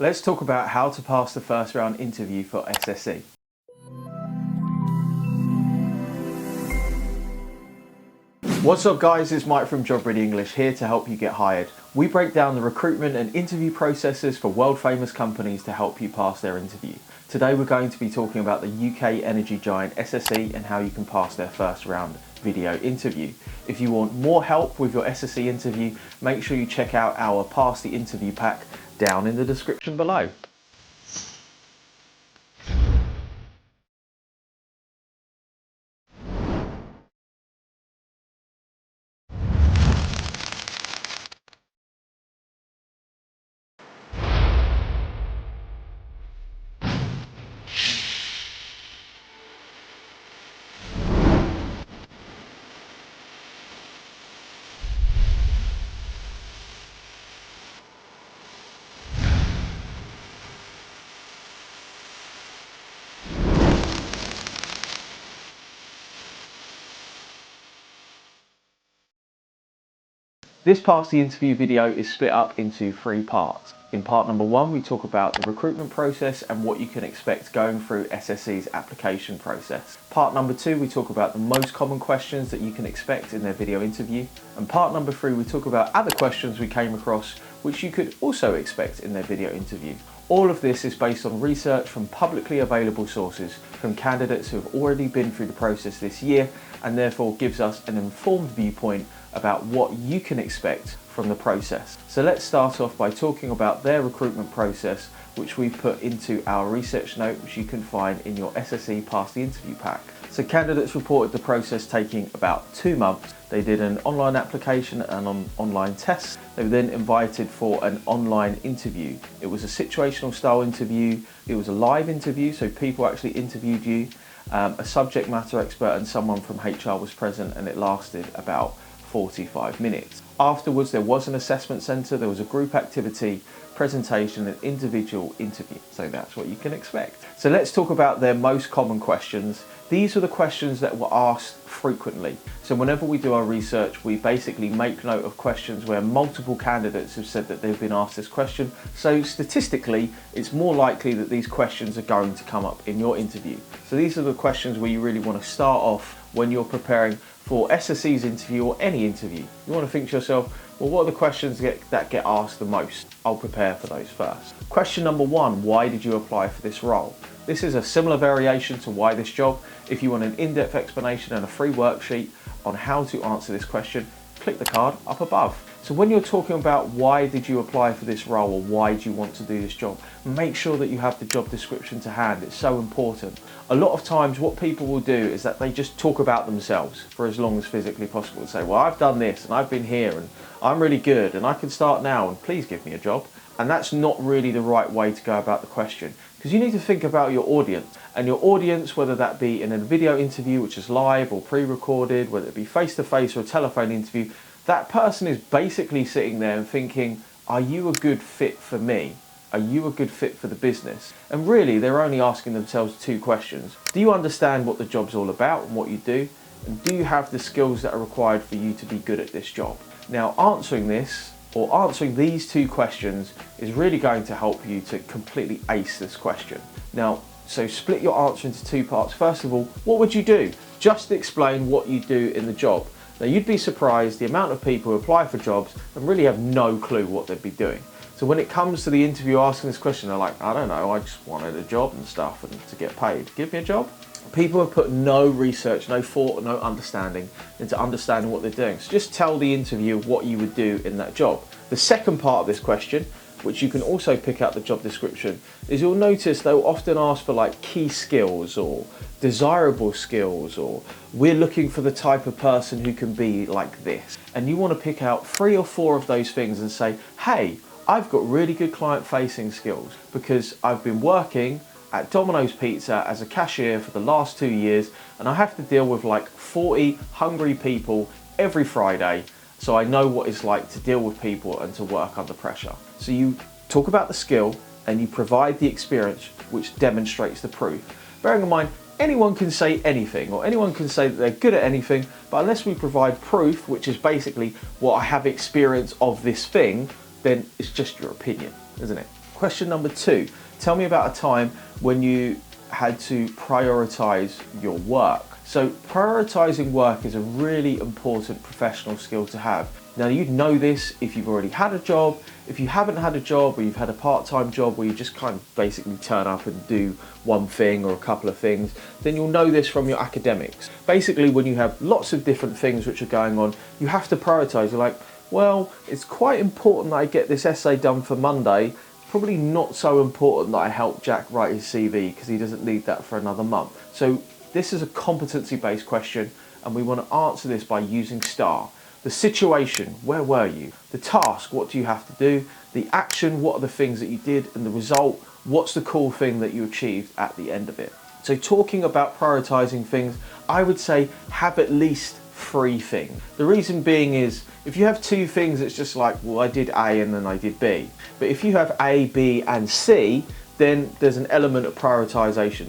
Let's talk about how to pass the first round interview for SSE. What's up guys, it's Mike from Job Ready English here to help you get hired. We break down the recruitment and interview processes for world famous companies to help you pass their interview. Today we're going to be talking about the UK energy giant SSE and how you can pass their first round video interview. If you want more help with your SSE interview, make sure you check out our Pass the Interview pack down in the description below. This Pass the Interview video is split up into 3 parts. In part number 1, we talk about the recruitment process and what you can expect going through SSE's application process. Part number 2, we talk about the most common questions that you can expect in their video interview. And part number 3, we talk about other questions we came across which you could also expect in their video interview. All of this is based on research from publicly available sources from candidates who have already been through the process this year, and therefore gives us an informed viewpoint about what you can expect from the process. So let's start off by talking about their recruitment process, which we've put into our research note, which you can find in your SSE Pass the Interview pack. So candidates reported the process taking about 2 months. They did an online application and an online test. They were then invited for an online interview. It was a situational style interview. It was a live interview, so people actually interviewed you. A subject matter expert and someone from HR was present, and it lasted about 45 minutes. Afterwards, there was an assessment centre, there was a group activity, presentation and individual interview. So that's what you can expect. So let's talk about their most common questions. These are the questions that were asked frequently. So whenever we do our research, we basically make note of questions where multiple candidates have said that they've been asked this question. So statistically, it's more likely that these questions are going to come up in your interview. So these are the questions where you really want to start off when you're preparing for SSE's interview or any interview. You want to think to yourself, well, what are the questions that get asked the most? I'll prepare for those first. Question number 1, why did you apply for this role? This is a similar variation to why this job. If you want an in-depth explanation and a free worksheet on how to answer this question, click the card up above. So when you're talking about why did you apply for this role or why do you want to do this job, make sure that you have the job description to hand. It's so important. A lot of times what people will do is that they just talk about themselves for as long as physically possible and say, well, I've done this and I've been here and I'm really good and I can start now and please give me a job. And that's not really the right way to go about the question, because you need to think about your audience, and your audience, whether that be in a video interview which is live or pre-recorded, whether it be face-to-face or a telephone interview, that person is basically sitting there and thinking, are you a good fit for me? Are you a good fit for the business? And really, they're only asking themselves 2 questions. Do you understand what the job's all about and what you do? And do you have the skills that are required for you to be good at this job? Now, answering these 2 questions is really going to help you to completely ace this question. Now, so split your answer into 2 parts. First of all, what would you do? Just explain what you do in the job. Now, you'd be surprised the amount of people who apply for jobs and really have no clue what they'd be doing. So when it comes to the interview asking this question, they're like, I don't know, I just wanted a job and stuff and to get paid. Give me a job. People have put no research, no thought, no understanding into understanding what they're doing. So just tell the interviewer what you would do in that job. The second part of this question, which you can also pick out the job description, is you'll notice they'll often ask for like key skills or desirable skills, or we're looking for the type of person who can be like this. And you want to pick out 3 or 4 of those things and say, hey, I've got really good client-facing skills because I've been working at Domino's Pizza as a cashier for the last 2 years and I have to deal with like 40 hungry people every Friday, so I know what it's like to deal with people and to work under pressure. So you talk about the skill and you provide the experience which demonstrates the proof. Bearing in mind, anyone can say anything or anyone can say that they're good at anything, but unless we provide proof, which is basically what I have experience of this thing, then it's just your opinion, isn't it? Question number 2, tell me about a time when you had to prioritize your work. So prioritizing work is a really important professional skill to have. Now you'd know this if you've already had a job. If you haven't had a job, or you've had a part-time job where you just kind of basically turn up and do one thing or a couple of things, then you'll know this from your academics. Basically, when you have lots of different things which are going on, you have to prioritize. You're like, well, it's quite important that I get this essay done for Monday. Probably not so important that I help Jack write his CV because he doesn't need that for another month. So this is a competency-based question, and we want to answer this by using STAR. The situation, where were you? The task, what do you have to do? The action, what are the things that you did? And the result, what's the cool thing that you achieved at the end of it? So talking about prioritizing things, I would say have at least 3 things. The reason being is, if you have 2 things, it's just like, well, I did A and then I did B. But if you have A, B and C, then there's an element of prioritization.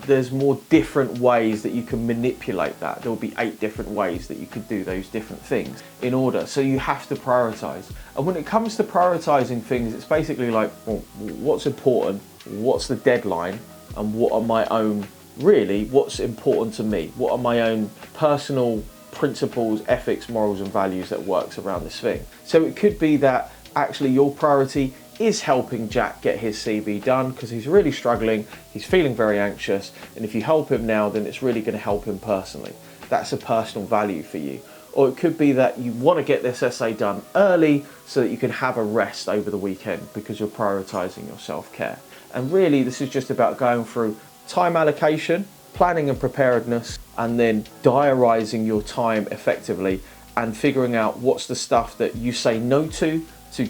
There's more different ways that you can manipulate that. There will be 8 different ways that you could do those different things in order. So you have to prioritize. And when it comes to prioritizing things, it's basically like, well, what's important? What's the deadline? And what are my own, really, what's important to me? What are my own personal principles, ethics, morals and values that works around this thing? So it could be that actually your priority is helping Jack get his CV done because he's really struggling, he's feeling very anxious, and if you help him now, then it's really going to help him personally. That's a personal value for you. Or it could be that you want to get this essay done early so that you can have a rest over the weekend because you're prioritizing your self-care. And really, this is just about going through time allocation, planning and preparedness, and then diarising your time effectively and figuring out what's the stuff that you say no to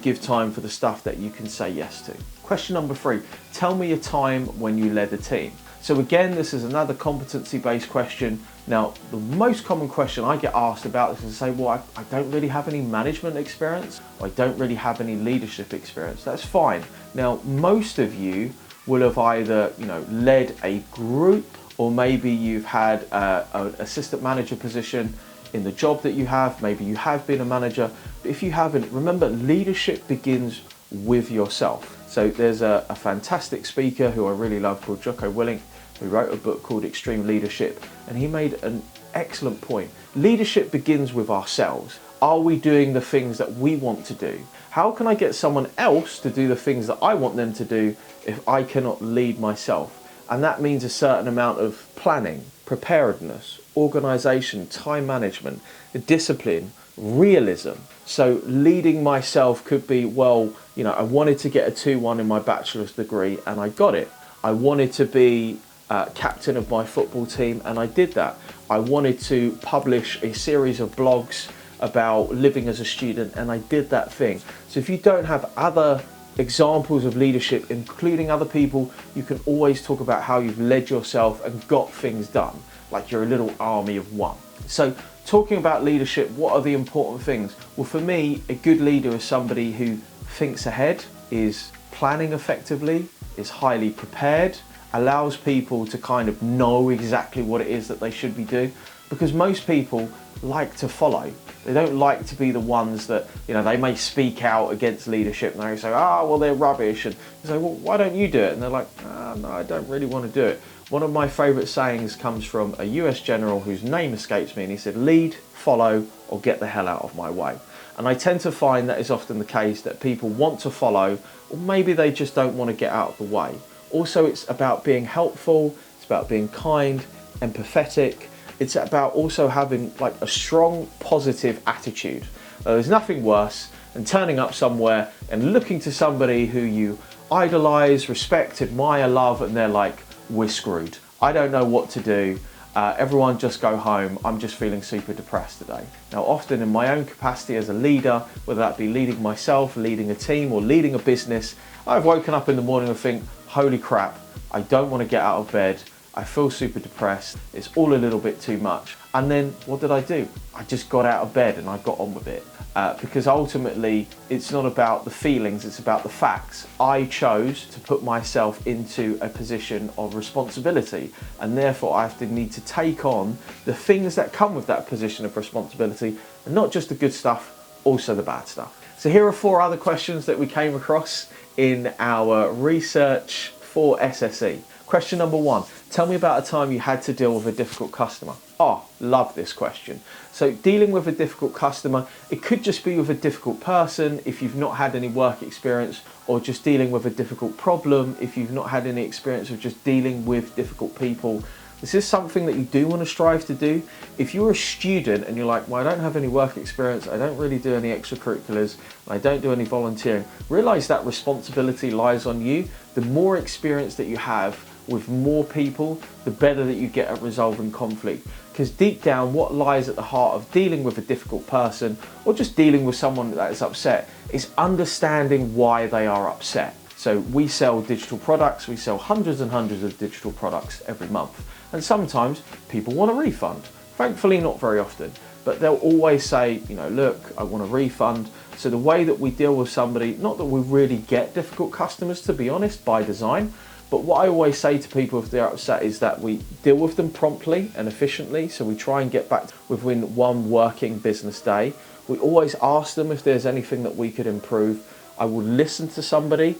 give time for the stuff that you can say yes to. Question number 3, tell me a time when you led a team. So again, this is another competency-based question. Now, the most common question I get asked about this is to say, well, I don't really have any management experience, or I don't really have any leadership experience. That's fine. Now, most of you will have either, led a group, or maybe you've had an assistant manager position in the job that you have. Maybe you have been a manager. But if you haven't, remember, leadership begins with yourself. So there's a fantastic speaker who I really love called Jocko Willink, who wrote a book called Extreme Leadership, and he made an excellent point. Leadership begins with ourselves. Are we doing the things that we want to do? How can I get someone else to do the things that I want them to do if I cannot lead myself? And that means a certain amount of planning, preparedness, organisation, time management, discipline, realism. So leading myself could be, well, I wanted to get a 2-1 in my bachelor's degree and I got it. I wanted to be captain of my football team and I did that. I wanted to publish a series of blogs about living as a student and I did that thing. So if you don't have other examples of leadership, including other people, you can always talk about how you've led yourself and got things done, like you're a little army of one. So talking about leadership, what are the important things? Well, for me, a good leader is somebody who thinks ahead, is planning effectively, is highly prepared, allows people to kind of know exactly what it is that they should be doing, because most people like to follow. They don't like to be the ones that, they may speak out against leadership and they say, well, they're rubbish. And you say, well, why don't you do it? And they're like, no, I don't really want to do it. One of my favourite sayings comes from a US general whose name escapes me, and he said, lead, follow, or get the hell out of my way. And I tend to find that is often the case, that people want to follow, or maybe they just don't want to get out of the way. Also, it's about being helpful, it's about being kind, empathetic. It's about also having like a strong positive attitude. There's nothing worse than turning up somewhere and looking to somebody who you idolize, respect, admire, love, and they're like, we're screwed. I don't know what to do. Everyone just go home. I'm just feeling super depressed today. Now, often in my own capacity as a leader, whether that be leading myself, leading a team, or leading a business, I've woken up in the morning and think, holy crap, I don't want to get out of bed. I feel super depressed. It's all a little bit too much. And then what did I do? I just got out of bed and I got on with it. Because ultimately, it's not about the feelings, it's about the facts. I chose to put myself into a position of responsibility, and therefore I need to take on the things that come with that position of responsibility, and not just the good stuff, also the bad stuff. So here are 4 other questions that we came across in our research for SSE. Question number 1, tell me about a time you had to deal with a difficult customer. Oh, love this question. So dealing with a difficult customer, it could just be with a difficult person if you've not had any work experience, or just dealing with a difficult problem if you've not had any experience of just dealing with difficult people. This is something that you do want to strive to do. If you're a student and you're like, well, I don't have any work experience, I don't really do any extracurriculars, I don't do any volunteering, realize that responsibility lies on you. The more experience that you have with more people, the better that you get at resolving conflict. Because deep down, what lies at the heart of dealing with a difficult person, or just dealing with someone that is upset, is understanding why they are upset. So we sell digital products, we sell hundreds and hundreds of digital products every month. And sometimes people want a refund. Thankfully, not very often, but they'll always say, you know, look, I want a refund. So the way that we deal with somebody, not that we really get difficult customers, to be honest, by design, but what I always say to people if they're upset is that we deal with them promptly and efficiently. So we try and get back within 1 working business day. We always ask them if there's anything that we could improve. I will listen to somebody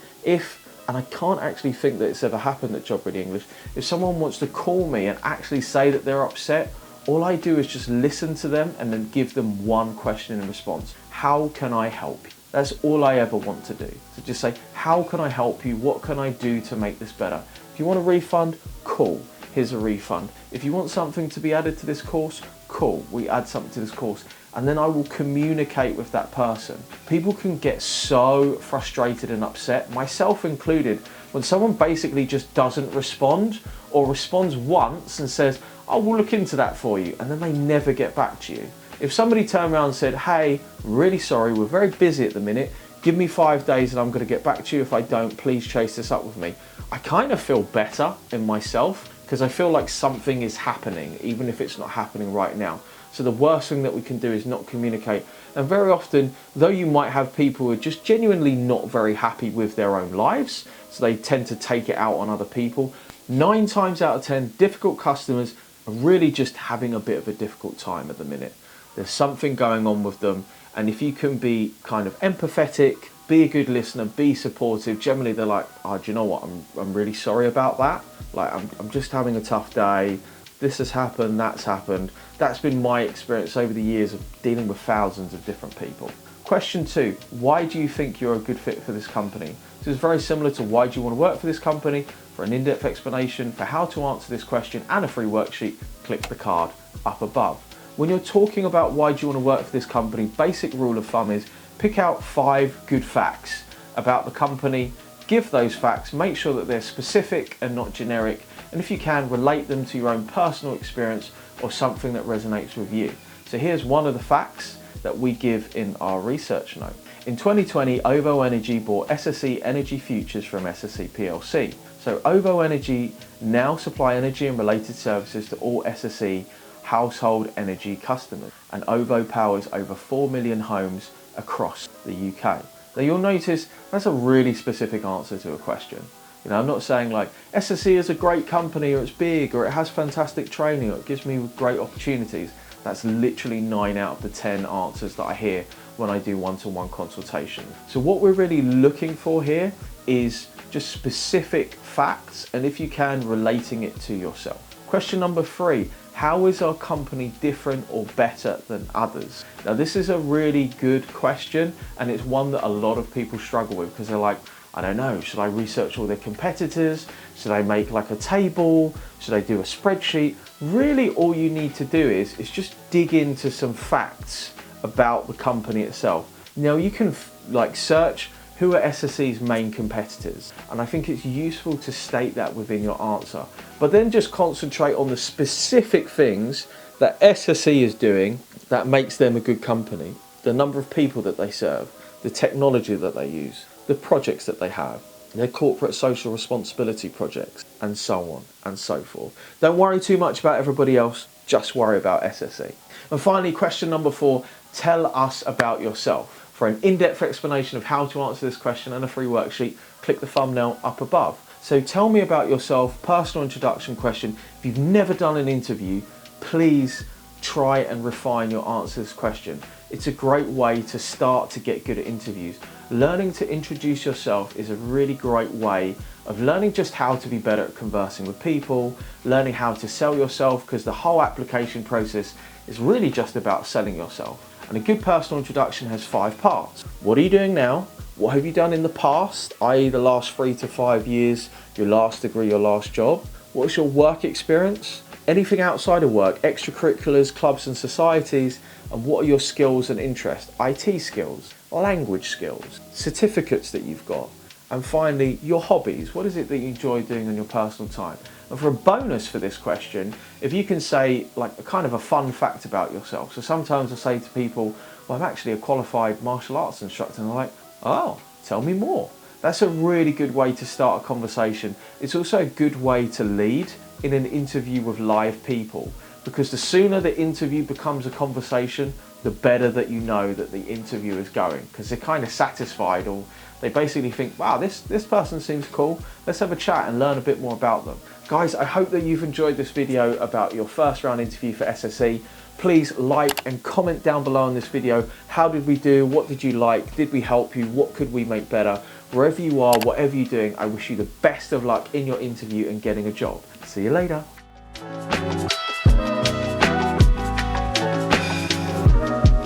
and I can't actually think that it's ever happened at Job Ready English, if someone wants to call me and actually say that they're upset, all I do is just listen to them and then give them 1 question in response. How can I help you? That's all I ever want to do. So just say, how can I help you? What can I do to make this better? If you want a refund, cool, here's a refund. If you want something to be added to this course, cool, we add something to this course. And then I will communicate with that person. People can get so frustrated and upset, myself included, when someone basically just doesn't respond, or responds once and says, oh, we'll look into that for you, and then they never get back to you. If somebody turned around and said, hey, really sorry, we're very busy at the minute, give me 5 days and I'm gonna get back to you. If I don't, please chase this up with me. I kind of feel better in myself, because I feel like something is happening, even if it's not happening right now. So the worst thing that we can do is not communicate. And very often, though you might have people who are just genuinely not very happy with their own lives, so they tend to take it out on other people, 9 times out of 10, difficult customers are really just having a bit of a difficult time at the minute. There's something going on with them, and if you can be kind of empathetic, be a good listener, be supportive, generally they're like, oh, do you know what, I'm really sorry about that. Like, I'm just having a tough day. This has happened, that's happened. That's been my experience over the years of dealing with thousands of different people. Question 2, why do you think you're a good fit for this company? This is very similar to why do you want to work for this company. For an in-depth explanation for how to answer this question and a free worksheet, click the card up above. When you're talking about why do you want to work for this company, basic rule of thumb is pick out 5 good facts about the company, give those facts, make sure that they're specific and not generic, and if you can, relate them to your own personal experience or something that resonates with you. So here's one of the facts that we give in our research note. In 2020, OVO Energy bought SSE Energy Futures from SSE PLC. So OVO Energy now supply energy and related services to all SSE household energy customers, and OVO powers over 4 million homes across the UK. Now you'll notice that's a really specific answer to a question. You know, I'm not saying like SSE is a great company, or it's big, or it has fantastic training, or it gives me great opportunities. That's literally 9 out of the 10 answers that I hear when I do one-to-one consultation. So what we're really looking for here is just specific facts, and if you can, relating it to yourself. Question number 3, how is our company different or better than others? Now this is a really good question, and it's one that a lot of people struggle with, because they're like, I don't know, should I research all their competitors? Should I make like a table? Should I do a spreadsheet? Really all you need to do is just dig into some facts about the company itself. Now you can like search who are SSE's main competitors, and I think it's useful to state that within your answer, but then just concentrate on the specific things that SSE is doing that makes them a good company, the number of people that they serve, the technology that they use, the projects that they have, their corporate social responsibility projects, and so on and so forth. Don't worry too much about everybody else, just worry about SSE. And finally, question number 4, tell us about yourself. For an in-depth explanation of how to answer this question and a free worksheet, click the thumbnail up above. So tell me about yourself, personal introduction question. If you've never done an interview, please try and refine your answer to this question. It's a great way to start to get good at interviews. Learning to introduce yourself is a really great way of learning just how to be better at conversing with people, learning how to sell yourself, because the whole application process is really just about selling yourself. And a good personal introduction has 5 parts. What are you doing now? What have you done in the past, i.e. the last 3 to 5 years, your last degree, your last job? What's your work experience? Anything outside of work, extracurriculars, clubs and societies, and what are your skills and interests? IT skills, language skills, certificates that you've got, and finally, your hobbies. What is it that you enjoy doing in your personal time? And for a bonus for this question, if you can say like a kind of a fun fact about yourself. So sometimes I say to people, well, I'm actually a qualified martial arts instructor, and they're like, oh, tell me more. That's a really good way to start a conversation. It's also a good way to lead in an interview with live people, because the sooner the interview becomes a conversation, the better that you know that the interview is going, because they're kind of satisfied, or they basically think, wow, this person seems cool, let's have a chat and learn a bit more about them. Guys, I hope that you've enjoyed this video about your first round interview for SSE. Please like and comment down below on this video. How did we do? What did you like? Did we help you? What could we make better? Wherever you are, whatever you're doing, I wish you the best of luck in your interview and getting a job. See you later.